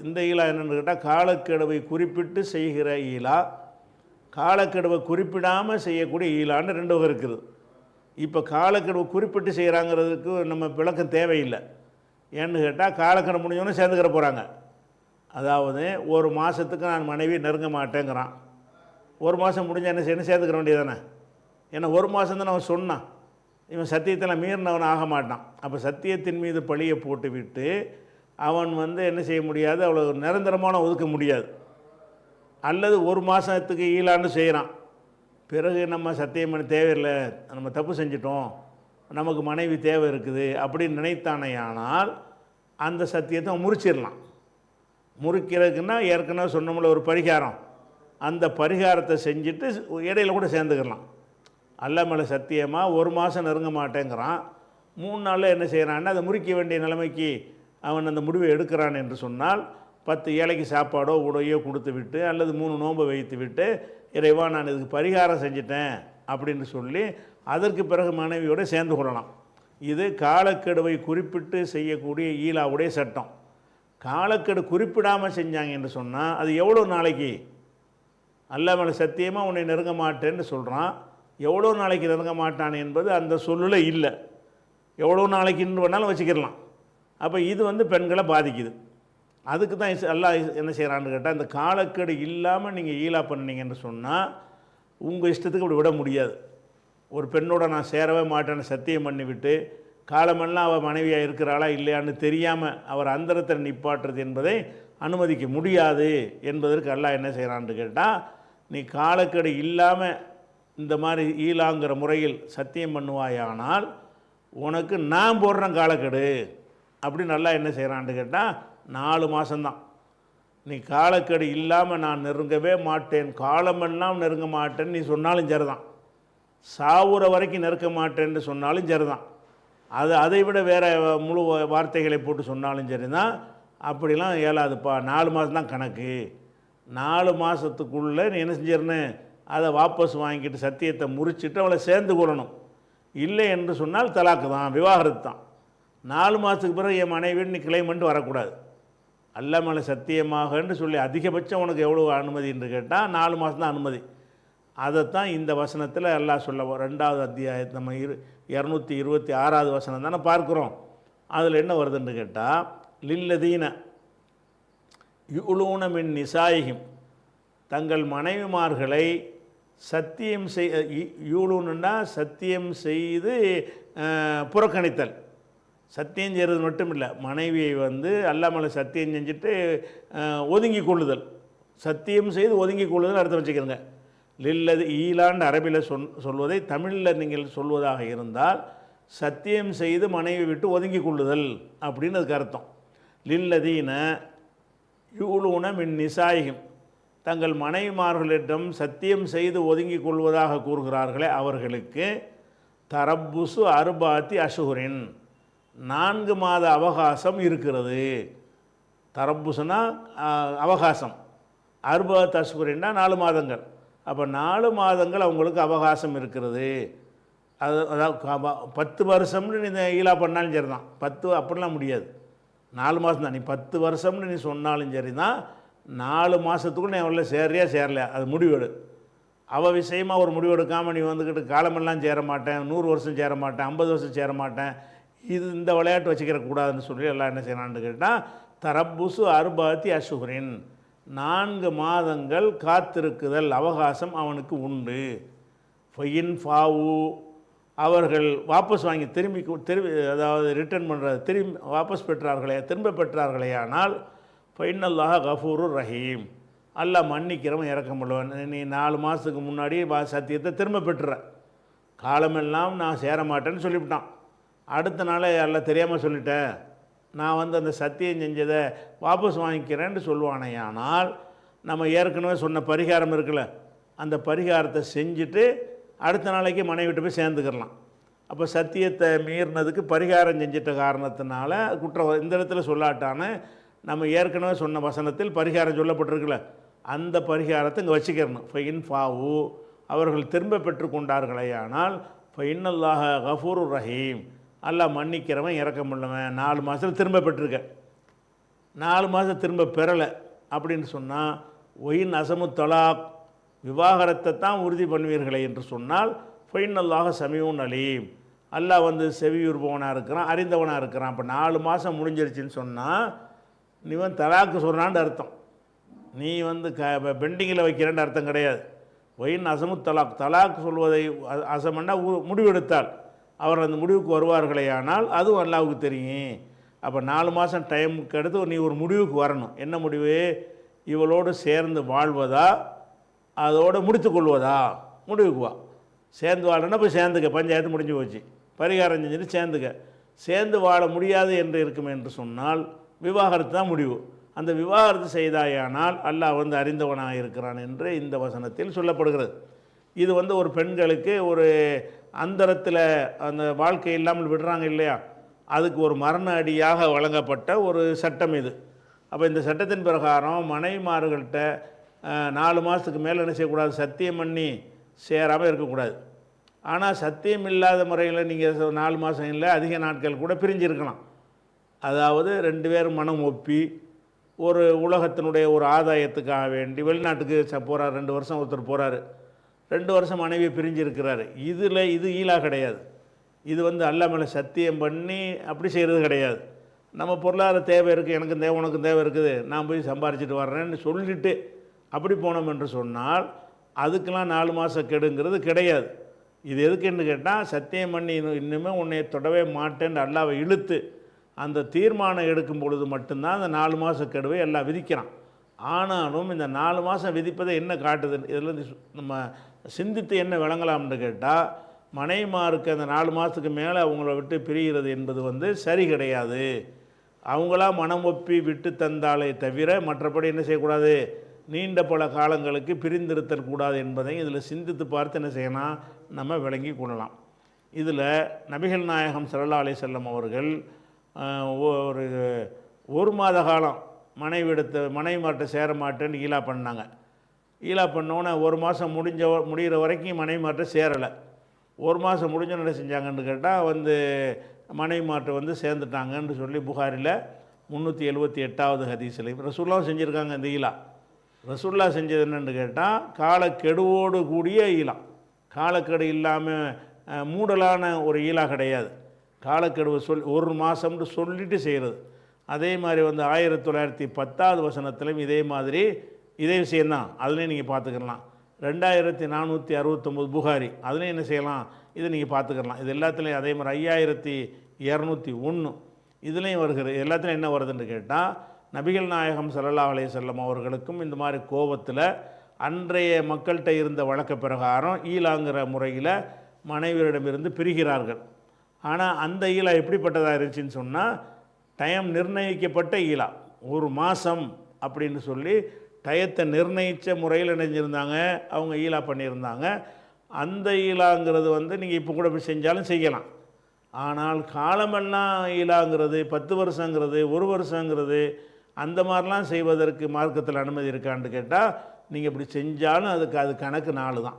இந்த ஈலா என்னென்னு கேட்டால் காலக்கெடுவை குறிப்பிட்டு செய்கிற ஈலா, காலக்கெடுவை குறிப்பிடாமல் செய்யக்கூடிய ஈலான்னு 2 வகை இருக்குது. இப்போ காலக்கெடுவை குறிப்பிட்டு செய்கிறாங்கிறதுக்கு நம்ம விளக்கம் தேவையில்லை. ஏன்னு கேட்டால் காலக்கெடு முடிஞ்சோன்னே சேர்ந்துக்கிற போகிறாங்க. அதாவது 1 மாதத்துக்கு நான் மனைவி நெருங்க மாட்டேங்கிறான். 1 மாதம் முடிஞ்சால் என்ன செய்யணும், சேர்த்துக்கிற வேண்டியதானே. ஏன்னா 1 மாதம் தான் அவன் சொன்னான், இவன் சத்தியத்தில் மீறினவன் ஆக மாட்டான். அப்போ சத்தியத்தின் மீது பழியை போட்டுவிட்டு அவன் என்ன செய்ய முடியாது, அவ்வளோ நிரந்தரமான ஒதுக்க முடியாது. அல்லது 1 மாதத்துக்கு ஈலான்னு செய்கிறான், பிறகு நம்ம சத்தியம் பண்ண தேவையில்லை, நம்ம தப்பு செஞ்சிட்டோம், நமக்கு மனைவி தேவை இருக்குது அப்படின்னு நினைத்தானேயானால் அந்த சத்தியத்தை முறிச்சிடலாம். முறிக்கிறதுக்குன்னா ஏற்கனவே சொன்னோம்ல ஒரு பரிகாரம், அந்த பரிகாரத்தை செஞ்சுட்டு இடையில கூட சேர்ந்துக்கலாம். அல்லாஹ் மேலே சத்தியமாக 1 மாதம் நெருங்க மாட்டேங்கிறான், 3 நாளில் என்ன செய்கிறான்னா அதை முறிக்க வேண்டிய நிலைமைக்கு அவன் அந்த முடிவை எடுக்கிறான் என்று சொன்னால் 10 ஏழைக்கு சாப்பாடோ உடையோ கொடுத்து விட்டு அல்லது 3 நோன்பை வைத்து விட்டு இறைவா நான் இதுக்கு பரிகாரம் செஞ்சிட்டேன் அப்படின்னு சொல்லி அதற்கு பிறகு மனைவியோடு சேர்ந்து கொள்ளலாம். இது காலக்கெடுவை குறிப்பிட்டு செய்யக்கூடிய ஈலாவுடைய சட்டம். காலக்கெடு குறிப்பிடாமல் செஞ்சாங்க என்று சொன்னால் அது எவ்வளோ நாளைக்கு? அல்லாஹ் மேலே சத்தியமாக உன்னை நெருங்க மாட்டேன்னு சொல்கிறான், எவ்வளோ நாளைக்கு நெருங்க மாட்டான் என்பது அந்த சொல்லில் இல்லை. எவ்வளோ நாளைக்குன்னு வேணாலும் வச்சுக்கிடலாம். அப்போ இது வந்து பெண்களை பாதிக்குது. அதுக்கு தான் அல்லாஹ் என்ன செய்கிறான்னு கேட்டால், இந்த காலக்கெடு இல்லாமல் நீங்கள் ஈலா பண்ணீங்கன்னு சொன்னால் உங்கள் இஷ்டத்துக்கு அப்படி விட முடியாது. ஒரு பெண்ணோட நான் சேரவே மாட்டேன்னு சத்தியம் பண்ணிவிட்டு காலமெல்லாம் அவள் மனைவியாக இருக்கிறாளா இல்லையான்னு தெரியாமல் அவர் அந்தரத்தில் நிப்பாட்டுறது என்பதை அனுமதிக்க முடியாது என்பதற்கு அல்லாஹ் என்ன செய்கிறான்னு கேட்டால், நீ காலக்கெடு இல்லாமல் இந்த மாதிரி ஈலாங்கிற முறையில் சத்தியம் பண்ணுவாயானால் உனக்கு நான் போடுறேன் காலக்கெடு அப்படின்னு அல்லாஹ் என்ன செய்கிறான்னு கேட்டால் 4 மாதம்தான். நீ காலக்கெடு இல்லாமல் நான் நெருங்கவே மாட்டேன், காலமெல்லாம் நெருங்க மாட்டேன்னு நீ சொன்னாலும் சரிதான், சாவுற வரைக்கும் நெருக்க மாட்டேன்னு சொன்னாலும் சரிதான், அதை விட வேறு முழு வார்த்தைகளை போட்டு சொன்னாலும் சரி தான், அப்படிலாம் இயலாதுப்பா. 4 மாதம் தான் கணக்கு. 4 மாதத்துக்குள்ளே நீ என்ன செஞ்சிடணும், அதை வாபஸ் வாங்கிட்டு சத்தியத்தை முறிச்சிட்டு அவளை சேர்ந்து கொள்ளணும். இல்லை என்று சொன்னால் தலாக்கு தான், விவாகரத்து தான். 4 மாதத்துக்கு பிறகு என் மனைவின்னு நீ கிளைம் பண்ணிட்டு வரக்கூடாது. அல்லாஹ் மேலே சத்தியமாகன்னு சொல்லி அதிகபட்சம் உனக்கு எவ்வளோ அனுமதி என்று கேட்டால் 4 மாதம் தான் அனுமதி. அதைத்தான் இந்த வசனத்தில் அல்லாஹ் சொல்ல 2வது அத்தியாயத்தை நம்ம 226வது வசனம் தானே பார்க்குறோம். அதில் என்ன வருதுன்னு கேட்டால், லில்லதீன யுலூன மின் நிசாயிஹிம், தங்கள் மனைவிமார்களை சத்தியம் யூலூன்னா சத்தியம் செய்து புறக்கணித்தல். சத்தியம் செய்கிறது மட்டும் இல்லை, மனைவியை வந்து அல்லாஹ் மேலே சத்தியம் செஞ்சுட்டு ஒதுங்கி கொள்ளுதல், சத்தியம் செய்து ஒதுங்கி கொள்ளுதல் அர்த்தம் வச்சுக்கிறங்க. லில்லது ஈலாண்டு அரபியில் சொல்வதை தமிழில் நீங்கள் சொல்வதாக இருந்தால் சத்தியம் செய்து மனைவி விட்டு ஒதுங்கி கொள்ளுதல் அப்படின்னு அதுக்கு அர்த்தம். லில்லதீன யூலூன மின் நிசாயிஹிம், தங்கள் மனைவிமார்களிடம் சத்தியம் செய்து ஒதுங்கி கொள்வதாக கூறுகிறார்களே அவர்களுக்கு தரப்புசு அர்பாத்தி அஷுஹுரின், 4 மாத அவகாசம் இருக்கிறது. தரப்புசுனா அவகாசம், அர்பாத் அஷ்ஹுரின்னா 4 மாதங்கள். அப்போ 4 மாதங்கள் அவங்களுக்கு அவகாசம் இருக்கிறது. அதாவது 10 வருஷம்னு நீ ஈலா பண்ணாலும் சரி தான், 10 அப்படிலாம் முடியாது, 4 மாதம் தான். நீ 10 வருஷம்னு நீ சொன்னாலும் சரி தான், 4 மாதத்துக்குள்ள நீ அவளை சேரலையா சேரலையா அது முடிவெடு. அவள் விஷயமாக ஒரு முடிவெடுக்காமல் நீ வந்துக்கிட்டு காலமெல்லாம் சேர மாட்டேன், 100 வருஷம் சேர மாட்டேன், 50 வருஷம் சேர மாட்டேன், இந்த விளையாட்டு வச்சுக்கிற கூடாதுன்னு சொல்லி எல்லாம் என்ன செய்யலான்னு கேட்டால், தரப்புசு அர்பாத்தி அஷ்ஹுரின், 4 மாதங்கள் காத்திருக்குதல் அவகாசம் அவனுக்கு உண்டு. ஃபைன் ஃபாவு, அவர்கள் வாபஸ் வாங்கி திரும்பி அதாவது ரிட்டர்ன் பண்ணுறது திரும்பி வாபஸ் திரும்ப பெற்றார்களே ஆனால் ஃபைனல்லாஹ கஃபூருர் ரஹீம், அல்லாஹ் மன்னிக்கிறவன் இறக்கமுள்ளவன். நீ 4 மாதத்துக்கு முன்னாடி சத்தியத்தை திரும்ப பெற்றுற, காலமெல்லாம் நான் சேர மாட்டேன்னு சொல்லிவிட்டான், அடுத்த நாளே எல்லாம் தெரியாமல் சொல்லிட்டேன், நான் வந்து அந்த சத்தியம் செஞ்சதை வாபஸ் வாங்கிக்கிறேன்னு சொல்லுவானே. ஆனால் நம்ம ஏற்கனவே சொன்ன பரிகாரம் இருக்குல்ல, அந்த பரிகாரத்தை செஞ்சுட்டு அடுத்த நாளைக்கு மனைவிட்டு போய் சேர்ந்துக்கிறலாம். அப்போ சத்தியத்தை மீறினதுக்கு பரிகாரம் செஞ்சிட்ட காரணத்தினால குற்றம் இந்த இடத்துல சொல்லாட்டான்னு நம்ம ஏற்கனவே சொன்ன வசனத்தில் பரிகாரம் சொல்லப்பட்டிருக்குல்ல, அந்த பரிகாரத்தை இங்கே வச்சுக்கிறணும். ஃபைன் ஃபாவு, அவர்கள் திரும்ப பெற்று கொண்டார்களே ஆனால் ஃபைனல்லாஹ கஃபூருர் ரஹீம், அல்லாஹ் மன்னிக்கிறவன் இறக்கமுள்ளவன். 4 மாதத்தில் திரும்ப பெற்றிருக்க, 4 மாதம் திரும்ப பெறலை அப்படின்னு சொன்னால் ஒயின் அசமு தலாக், விவாகரத்தை தான் உறுதி பண்ணுவீர்களே என்று சொன்னால் ஃபைனல்லாஹ சமீஉன் அலீம், அல்லாஹ் வந்து செவியுறுபவனாக இருக்கிறான், அறிந்தவனாக இருக்கிறான். அப்போ 4 மாதம் முடிஞ்சிருச்சுன்னு சொன்னால் நீ வந்து தலாக்கு சொல்கிறான்னு அர்த்தம், நீ வந்து பெண்டிங்கில் வைக்கிறேன்னு அர்த்தம் கிடையாது. ஒயின் அசமு தலாக், தலாக் சொல்வதை அசமன்னா முடிவெடுத்தால் அவர் அந்த முடிவுக்கு வருவார்களே ஆனால் அதுவும் அல்லாஹ்வுக்கு தெரியும். அப்போ 4 மாதம் டைமுக்கு அடுத்து நீ ஒரு முடிவுக்கு வரணும். என்ன முடிவு? இவளோடு சேர்ந்து வாழ்வதா அதோடு முடித்து கொள்வதா முடிவுக்கு வா. சேர்ந்து வாழணுன்னா போய் சேர்ந்துக்க, பஞ்சாயத்து முடிஞ்சு போச்சு, பரிகாரம் செஞ்சுட்டு சேர்ந்துக்க. சேர்ந்து வாழ முடியாது என்று இருக்கும் என்று சொன்னால் விவாகரத்து தான் முடிவு. அந்த விவாகரத்து செய்தாயானால் அல்லாஹ் வந்து அறிந்தவனாக இருக்கிறான் என்று இந்த வசனத்தில் சொல்லப்படுகிறது. இது வந்து ஒரு பெண்களுக்கு ஒரு அந்தரத்தில் அந்த வாழ்க்கை இல்லாமல் விடுறாங்க இல்லையா, அதுக்கு ஒரு மரண அடியாக வழங்கப்பட்ட ஒரு சட்டம் இது. அப்போ இந்த சட்டத்தின் பிரகாரம் மனைவிமார்கள்ட்ட 4 மாதத்துக்கு மேலே என்ன செய்யக்கூடாது, சத்தியம் பண்ணி சேராமல் இருக்கக்கூடாது. ஆனால் சத்தியம் இல்லாத முறையில் நீங்கள் 4 மாதம் இல்லை அதிக நாட்கள் கூட பிரிஞ்சிருக்கலாம். அதாவது 2 பேரும் மனம் ஒப்பி ஒரு உலகத்தினுடைய ஒரு ஆதாயத்துக்காக வேண்டி வெளிநாட்டுக்கு போகிறார், 2 வருஷம் ஒருத்தர் போகிறாரு, 2 வருஷம் மனைவியை பிரிஞ்சிருக்கிறாரு. இது ஈலா கிடையாது. இது வந்து அல்லாஹ் மேலே சத்தியம் பண்ணி அப்படி செய்கிறது கிடையாது. நம்ம பொருளாதார தேவை இருக்குது, எனக்கும் தேவை உனக்கும் தேவை இருக்குது, நான் போய் சம்பாரிச்சிட்டு வர்றேன்னு சொல்லிவிட்டு அப்படி போனோம் என்று சொன்னால் அதுக்கெல்லாம் 4 மாத கெடுங்கிறது கிடையாது. இது எதுக்குன்னு கேட்டால், சத்தியம் பண்ணி இன்னுமே உன்னை தொடவே மாட்டேன்னு அல்லாவை இழுத்து அந்த தீர்மானம் எடுக்கும் பொழுது மட்டும்தான் அந்த 4 மாத கெடுவை எல்லாம் விதிக்கிறான். ஆனாலும் இந்த 4 மாதம் விதிப்பதை என்ன காட்டுது, இதில் நம்ம சிந்தித்து என்ன விளங்கலாம்னு கேட்டால், மனைவிமாருக்கு அந்த 4 மாதத்துக்கு மேலே அவங்கள விட்டு பிரிகிறது என்பது வந்து சரி கிடையாது. அவங்களா மனம் ஒப்பி விட்டு தந்தாலே தவிர மற்றபடி என்ன செய்யக்கூடாது, நீண்ட பல காலங்களுக்கு பிரிந்திருத்தல் கூடாது என்பதை இதில் சிந்தித்து பார்த்து என்ன செய்யலாம், நம்ம விளங்கி கொள்ளலாம். இதில் நபிகள் நாயகம் ஸல்லல்லாஹு அலைஹி வஸல்லம் அவர்கள் ஒரு மாத காலம் மனைவிமார்ட்ட சேர மாட்டேன்னு ஈலா பண்ணாங்க. ஈலா பண்ணோன்னே 1 மாதம் முடிகிற வரைக்கும் மனைவிமார்ட்ட சேரலை. 1 மாதம் முடிஞ்சோன்னு என்ன செஞ்சாங்கன்னு கேட்டால் வந்து மனைவிமார்ட்ட வந்து சேர்ந்துட்டாங்கன்னு சொல்லி புகாரில் 378வது ஹதீஸ்லையும் ரசூலுல்லாஹ் செஞ்சுருக்காங்க. இந்த ஈலா ரசூலுல்லாஹ் செஞ்சது என்னென்னு கேட்டால், காலக்கெடுவோடு கூடிய ஈலா, காலக்கெடு இல்லாமல் மூடலான ஒரு ஈலா கிடையாது. காலக்கெடுவை 1 மாதம்னு சொல்லிட்டு செய்கிறது. அதே மாதிரி வந்து 1910வது வசனத்திலும் இதே மாதிரி இதே விஷயந்தான். அதுலேயும் நீங்கள் பார்த்துக்கலாம். 2469 புகாரி, அதுலேயும் என்ன செய்யலாம், இதை நீங்கள் பார்த்துக்கலாம். இது எல்லாத்துலேயும் அதே மாதிரி 5201 இதுலேயும் வருகிறது. எல்லாத்துலேயும் என்ன வருதுன்னு கேட்டால், நபிகள் நாயகம் ஸல்லல்லாஹு அலைஹி வஸல்லம் அவர்களுக்கும் இந்த மாதிரி கோபத்தில் அன்றைய மக்கள்கிட்ட இருந்த வழக்க பிரகாரம் ஈலாங்கிற முறையில் மனைவியரிடமிருந்து பிரிகிறார்கள். ஆனால் அந்த ஈலா எப்படிப்பட்டதாக இருந்துச்சுன்னு சொன்னால், டைம் நிர்ணயிக்கப்பட்ட ஈலா, 1 மாதம் அப்படின்னு சொல்லி டயத்தை நிர்ணயித்த முறையில் இணைஞ்சிருந்தாங்க, அவங்க ஈலா பண்ணியிருந்தாங்க. அந்த ஈலாங்கிறது வந்து நீங்கள் இப்போ கூட போய் செஞ்சாலும் செய்யலாம். ஆனால் காலமெல்லாம் ஈலாங்கிறது 10 வருஷங்கிறது 1 வருஷங்கிறது அந்த மாதிரிலாம் செய்வதற்கு மார்க்கத்தில் அனுமதி இருக்கான்னு கேட்டால், நீங்கள் இப்படி செஞ்சாலும் அது கணக்கு 4 தான்,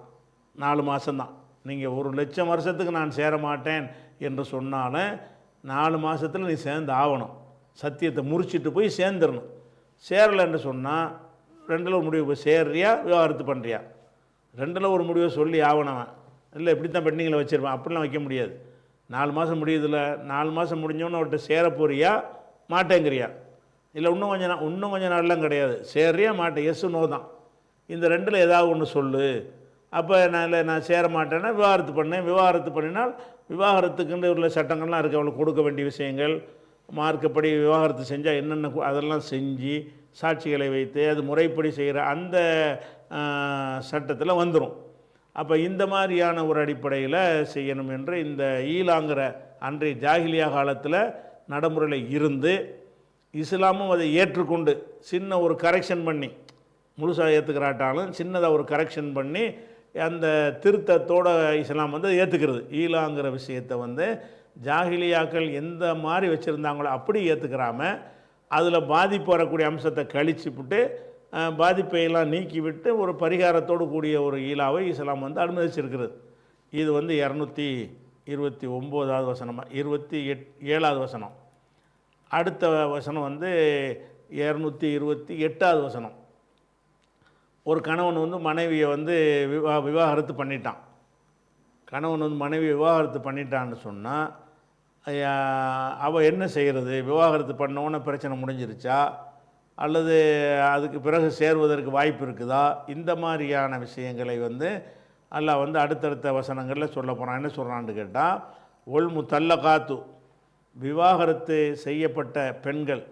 4 மாதம்தான். நீங்கள் 1,00,000 வருஷத்துக்கு நான் சேர மாட்டேன் என்று சொன்னாலும் 4 மாதத்தில் நீ சேர்ந்து ஆகணும். சத்தியத்தை முறிச்சிட்டு போய் சேர்ந்துடணும். சேரலைன்னு சொன்னால் 2ல் ஒரு முடிவு, சேர்றியா விவாகரத்து பண்ணுறியா, 2ல் ஒரு முடிவை சொல்லி ஆகணவன். இல்லை இப்படி தான் பெண்டிங்கில் வச்சுருப்பேன், அப்படிலாம் வைக்க முடியாது. 4 மாதம் முடியுதில்ல, 4 மாதம் முடிஞ்சோன்னு அவர்கிட்ட சேர போறியா மாட்டேங்கிறியா, இல்லை இன்னும் கொஞ்சம் நாள்லாம் கிடையாது, சேர்றியா மாட்டேன், எஸ் நோ தான். இந்த 2ல் ஏதாவது ஒன்று சொல்லு. அப்போ நான் சேர மாட்டேன்னா விவாகரத்து பண்ணேன். விவாகரத்து பண்ணினால் விவாகரத்துக்குன்ற உள்ள சட்டங்கள்லாம் இருக்குது. அவளுக்கு கொடுக்க வேண்டிய விஷயங்கள், மார்க்கப்படி விவாகரத்து செஞ்சால் என்னென்ன அதெல்லாம் செஞ்சு சாட்சிகளை வைத்து அது முறைப்படி செய்கிற அந்த சட்டத்தில் வந்துடும். அப்போ இந்த மாதிரியான ஒரு அடிப்படையில் செய்யணும் என்று இந்த ஈலாங்கிற அன்றைய ஜாகிலியா காலத்தில் நடைமுறையில் இருந்து, இஸ்லாமும் அதை ஏற்றுக்கொண்டு சின்ன ஒரு கரெக்ஷன் பண்ணி, முழுசாக ஏற்றுக்கிறாட்டாலும் சின்னதாக ஒரு கரெக்ஷன் பண்ணி அந்த திருத்தத்தோட இஸ்லாம் வந்து ஏற்றுக்கிறது. ஈலாங்கிற விஷயத்தை வந்து ஜாகிலியாக்கள் எந்த மாதிரி வச்சுருந்தாங்களோ அப்படி ஏற்றுக்கிறாமல் அதில் பாதிப்பு வரக்கூடிய அம்சத்தை கழிச்சுவிட்டு பாதிப்பையெல்லாம் நீக்கிவிட்டு ஒரு பரிகாரத்தோடு கூடிய ஒரு ஈலாவை இஸ்லாம் வந்து அனுமதிச்சிருக்கிறது. இது வந்து 229வது வசனமாக 27வது வசனம். அடுத்த வசனம் வந்து 228வது வசனம். ஒரு கணவன் வந்து மனைவியை வந்து விவாகரத்து பண்ணிட்டான். கணவன் வந்து மனைவியை விவாகரத்து பண்ணிட்டான்னு சொன்னால் அவள் என்ன செய்கிறது, விவாகரத்து பண்ணோன்னே பிரச்சனை முடிஞ்சிருச்சா அல்லது அதுக்கு பிறகு சேர்வதற்கு வாய்ப்பு இருக்குதா, இந்த மாதிரியான விஷயங்களை வந்து அல்லாஹ் வந்து அடுத்தடுத்த வசனங்களில் சொல்ல போகிறான். என்ன சொல்கிறான்னு கேட்டால், முத்தல்லகாத்து, விவாகரத்து செய்யப்பட்ட பெண்கள்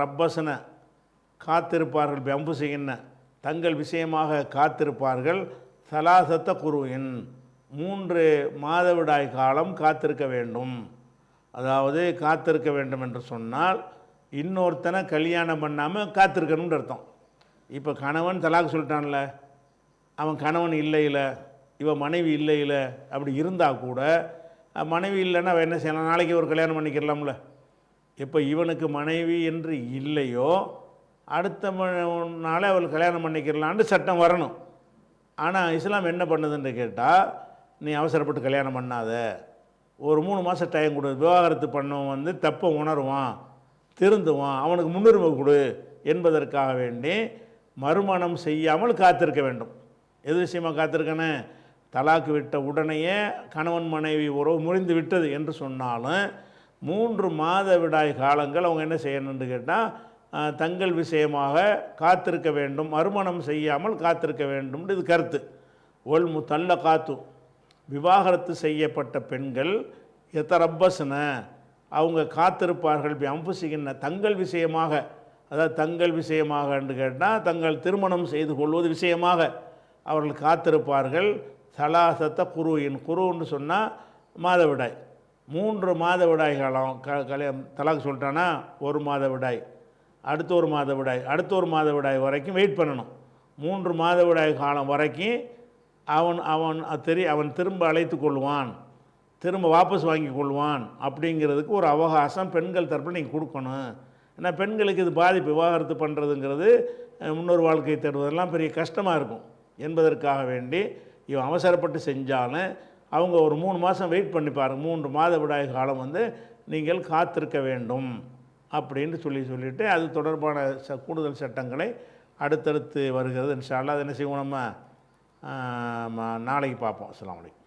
ரப்பசன காத்திருப்பார்கள், பெம்புசின்ன தங்கள் விஷயமாக காத்திருப்பார்கள், சலாசத்த குருவின் 3 மாதவிடாய் காலம் காத்திருக்க வேண்டும். அதாவது காத்திருக்க வேண்டும் என்று சொன்னால் இன்னொருத்தனை கல்யாணம் பண்ணாமல் காத்திருக்கணும்னு அர்த்தம். இப்போ கணவன் தலாக் சொல்லிட்டான்ல, அவன் கணவன் இல்லையில, இவன் மனைவி இல்லையில, அப்படி இருந்தால் கூட மனைவி இல்லைன்னா அவன் என்ன செய்யலாம், நாளைக்கு ஒரு கல்யாணம் பண்ணிக்கிறலாம்ல. இப்போ இவனுக்கு மனைவி என்று இல்லையோ அடுத்த நாளே அவள் கல்யாணம் பண்ணிக்கிறலான்னு சட்டம் வரணும். ஆனால் இஸ்லாம் என்ன பண்ணுதுன்னு கேட்டால், நீ அவசரப்பட்டு கல்யாணம் பண்ணாத, ஒரு 3 மாதம் டைம் கொடு, விவாகரத்து பண்ணவன் வந்து தப்பை உணருவான், திருந்துவான், அவனுக்கு முன்னுரிமை கொடு என்பதற்காக வேண்டி மறுமணம் செய்யாமல் காத்திருக்க வேண்டும். எது விஷயமாக காத்திருக்கணும்? தலாக்கு விட்ட உடனேயே கணவன் மனைவி உறவு முறிந்து விட்டது என்று சொன்னாலும் 3 மாதவிடாய் காலங்கள் அவங்க என்ன செய்யணும்னு கேட்டால் தங்கள் விஷயமாக காத்திருக்க வேண்டும், மறுமணம் செய்யாமல் காத்திருக்க வேண்டும். இது கருத்து. ஒல் முத்தல்ல காத்து, விவாகரத்து செய்யப்பட்ட பெண்கள் எத்தரப்பஸ்ன, அவங்க காத்திருப்பார்கள். அம்புசிகின்ற தங்கள் விஷயமாக, அதாவது தங்கள் விஷயமாக என்று கேட்டால் தங்கள் திருமணம் செய்து கொள்வது விஷயமாக அவர்கள் காத்திருப்பார்கள். சலாசத்த குருவின், குருன்னு சொன்னால் மாதவிடாய், 3 மாதவிடாய் காலம். தலாக்கு சொல்லிட்டானா 1 மாதவிடாய், அடுத்த 1 மாதவிடாய், அடுத்த 1 மாதவிடாய் வரைக்கும் வெயிட் பண்ணணும். 3 மாதவிடாய் காலம் வரைக்கும் அவன் திரும்ப அழைத்து கொள்வான், திரும்ப வாபஸ் வாங்கி கொள்வான். அப்படிங்கிறதுக்கு ஒரு அவகாசம் பெண்கள் தரப்பில் நீங்கள் கொடுக்கணும். ஏன்னா பெண்களுக்கு இது பாதிப்பு, விவாகரத்து பண்ணுறதுங்கிறது முன்னொரு வாழ்க்கை தேடுவதெல்லாம் பெரிய கஷ்டமாக இருக்கும் என்பதற்காக வேண்டி இவன் அவசரப்பட்டு செஞ்சாலும் அவங்க ஒரு 3 மாதம் வெயிட் பண்ணி பாருங்கள். 3 மாதவிடாய் காலம் நீங்கள் காத்திருக்க வேண்டும் அப்படின்னு சொல்லிவிட்டு அது தொடர்பான கூடுதல் சட்டங்களை அடுத்தடுத்து வருகிறது. இன்ஷா அல்லாஹ். அது என்ன செய்வோம், நம்ம நாளைக்கு பார்ப்போம். அஸ்ஸலாமு அலைக்கும்.